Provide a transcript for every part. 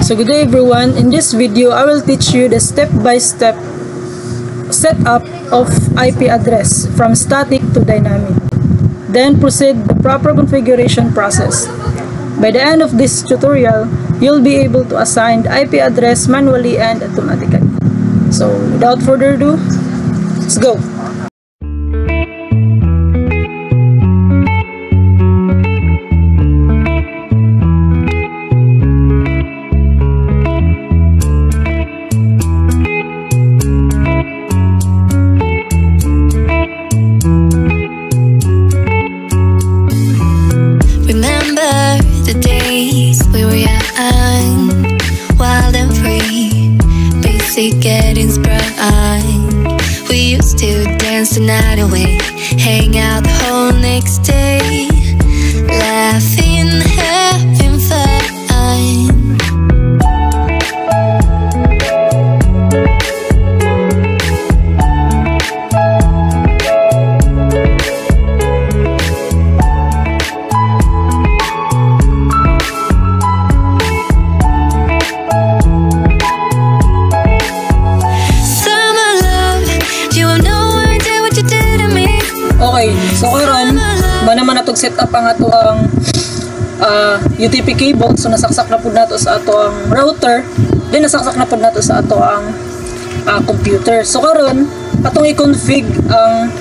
So good day everyone, in this video I will teach you the step-by-step setup of IP address from static to dynamic. Then proceed the proper configuration process. By the end of this tutorial, you'll be able to assign the IP address manually and automatically. So without further ado, let's go! Getting sprung. We used to dance the night away, hang out the whole next day, laughing, having fun. Okay, so karon naman natog setup ang ato ang UTP cable. So nasaksak na pud nato sa ato ang router, then nasaksak na pud nato sa ato ang computer. So karon atong i-config ang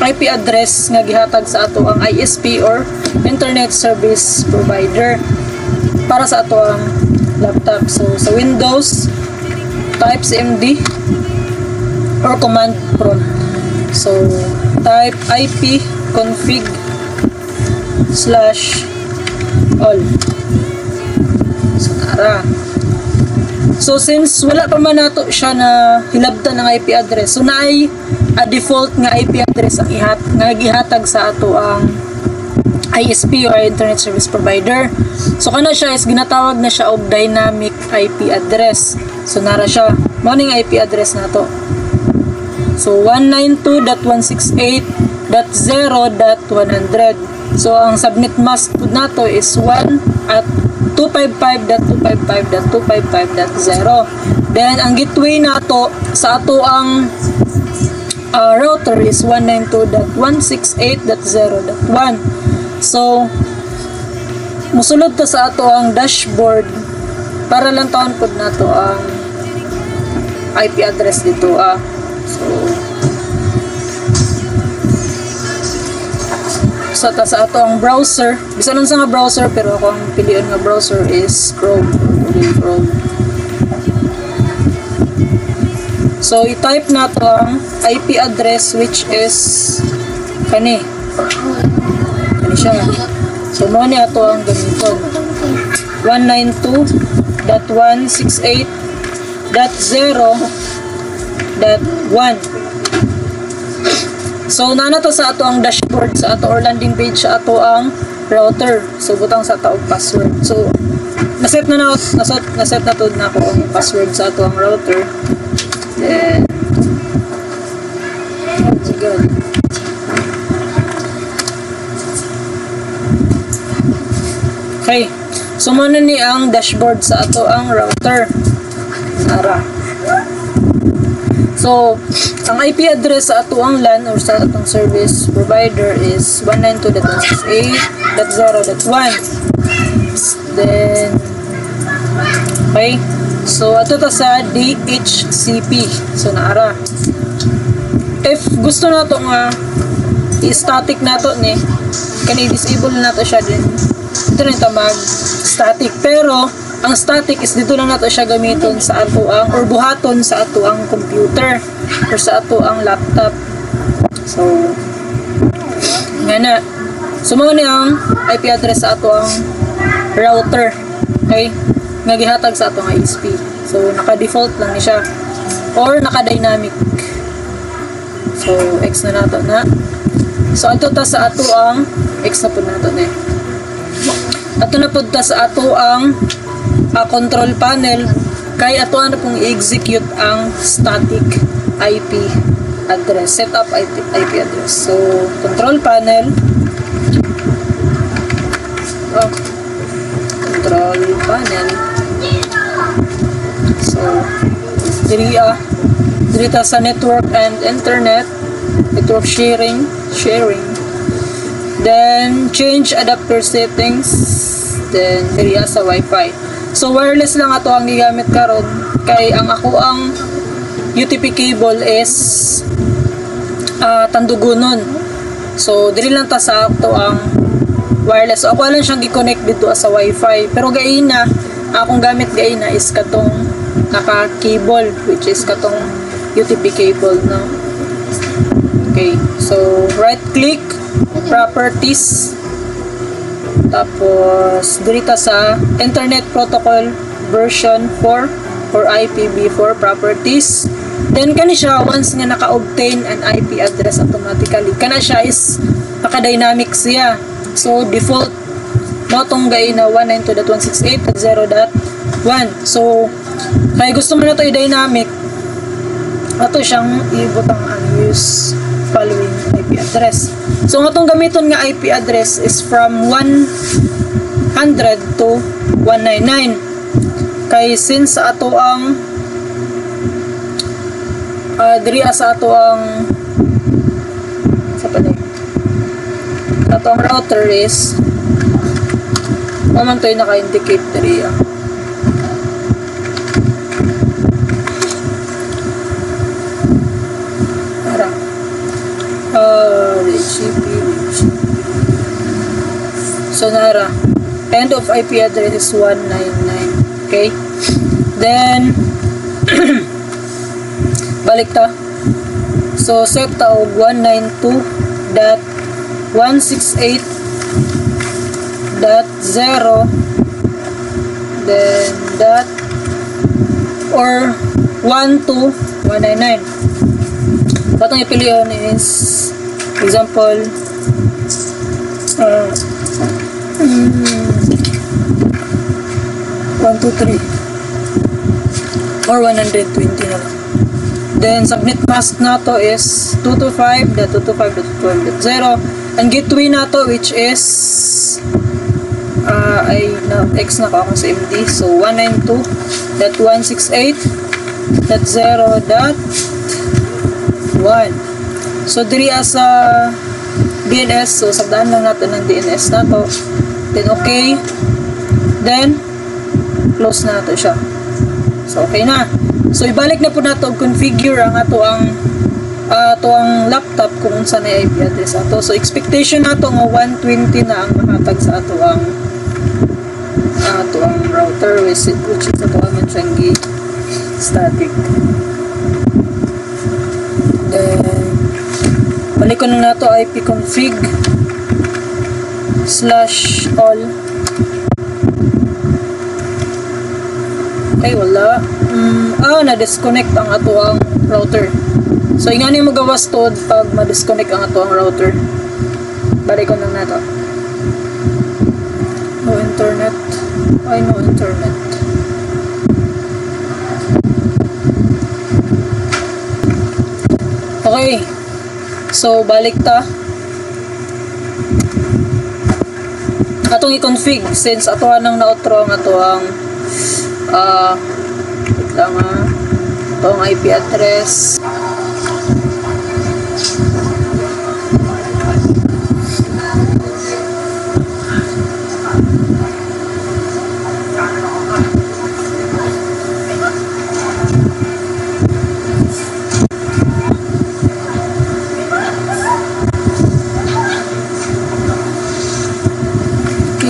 IP address nga gihatag sa ato ang ISP or Internet Service Provider para sa ato ang laptop. So sa Windows, type cmd or command prompt. So type IP config /all. So nara. So since wala pa man nato siya na hilabtan ng IP address, so naay default nga IP address ang gihatag sa ato ang ISP or Internet Service Provider. So kana siya is ginatawag na siya og dynamic IP address. So nara siya mao ning IP address nato. So 192.168.0.100. So ang subnet mask pud nato is 1 at 255.255.255.0. Then ang gateway nato sa ato ang router is 192.168.0.1. So musulod ta sa ato ang dashboard para lang taon pud nato ang IP address dito So sa ato ang browser, bisan nun sa nga browser, pero ako ang piliin nga browser is Chrome. So i-type na to ang IP address which is kani siya. So mo ni ato ang ganito 192.168.0.1. So nana to sa ato ang dashboard sa ato or landing page sa ato ang router. So butang sa taog password. So naset na to na ko ang password sa ato ang router. Then okay. So mo ni ang dashboard sa ato ang router. Nara. So, ang IP address sa ato ang LAN or sa atong service provider is 192.168.0.1. Then, okay. So, ato ta sa DHCP. So, naara. If gusto nato nga i-static nato ni, kani-disable nato siya din. Ito rin ta mag-static. Pero, ang static is dito lang nato siya gamiton sa ato ang or buhaton sa ato ang computer or sa ato ang laptop. So ngana. So mao ni ang IP address sa ato ang router. Okay? Nga gihatag sa ato ang ISP. So naka-default lang ni siya or naka-dynamic. So X na nato na. So ato ta sa ato ang X na pud nato ni. Ato na pud ta sa ato ang control panel kay ato na pong i-execute ang static IP address, setup IP address. So control panel, control panel, diri sa network and internet, network sharing. Then change adapter settings, then diri sa Wi-Fi. So wireless lang ato ang gigamit karon, kay ang ako ang UTP cable is tandugunon. So diri lang ta sa ato ang wireless. So ako lang siyang gi-connect dito sa Wi-Fi, pero gaina akong gamit gaina is katong naka cable, which is katong UTP cable, no? Okay, so right click, properties, tapos dito sa internet protocol version 4 or IPv4 properties. Then kani siya, once nga naka-obtain an IP address automatically, kana siya is naka-dynamic siya. So default mo tong gay na 192.168.0.1. So kaya gusto mo na to i-dynamic, ato siyang ibutang use following IP address. So nga itong gamiton nga IP address is from 100 to 199. Kay since sa ato ang diri sa ato ang sa ato ang router is naman to yung naka-indicate diri so nara end of IP address is 199. Okay, then balik ta, so set ta og 192.168.0 then dot or 1 to 199. So itong ipilihan is example 123 or 120 na lang. Then subnet mask nato is 225.225.12.0 and gateway nato which is X na ko akong sa MD, so 192.168.0.1. so diri sa DNS, so sabdaan lang natin ng DNS nato, then okay, then close na nato siya. So okay na. So ibalik na po nato configure ang ato ang laptop kung unsa na IP address ato. So expectation nato nga 120 na ang mahatag sa ato ang router which is ato man siyang static. Then balik ko na nato IP config /all. Okay, wala. Na-disconnect ang ato ang router. So, ingani mo gawas to pag ma-disconnect ang ato ang router. Balik ko lang nato. No internet. No internet. Okay. So, balik ta. Atong i-config since ato nang na-outro ang ato ang itong IP address.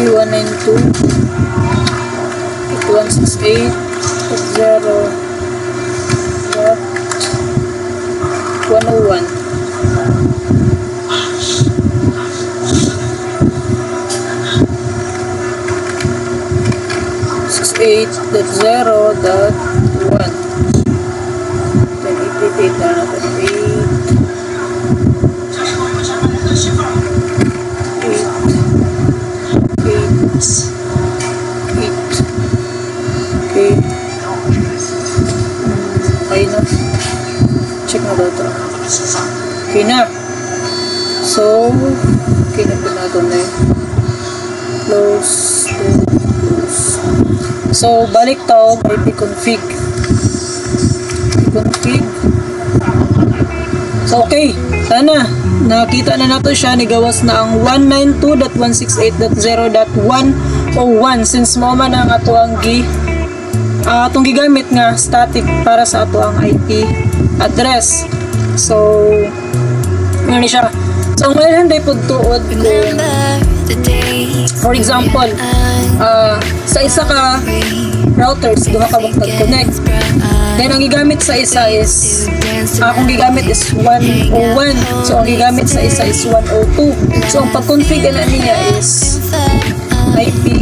.192.168.0.101. Then 88 na natin. 8. Okay. Okay na. Check na daw ito. Okay na. So, okay na po na ito na yun. Close. So, balik tao, IP config. config. So okay, sana nakita na nato siya, nigawas na ang 192.168.0.101 since mo man ang ato ang atong gigamit nga static para sa ato ang IP address. So ngani siya. So ngayon day pud tuod kung for example sa isa ka routers duha ka mag-connect, then ang gigamit sa isa is akong gigamit is 101, so ang gigamit sa isa is 102. So ang pag-config na niya is IP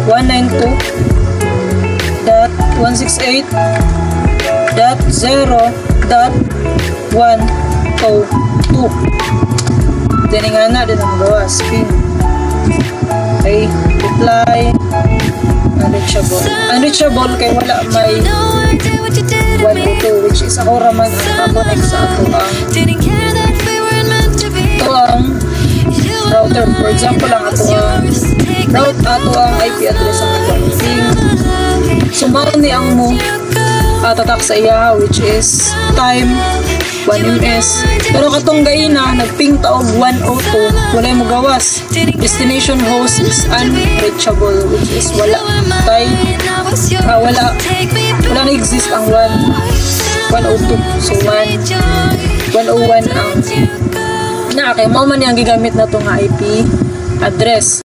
192.168.0.102. Then nga na din ang gawa spin. Okay, reply unreachable kay wala may 102, which is ako raman ang connect sa ato ang router. For example, ang ato ang route ato ang IP address ang ato ang ping. Sumbaron ni ang mo tatak sa iya, which is time 1 ms. Pero katong gayina nagping taog 102, wala mo gawas. Destination host is unreachable, which is wala wala na exist ang 102. So 101 ang kay mo man yang gigamit na tong IP address.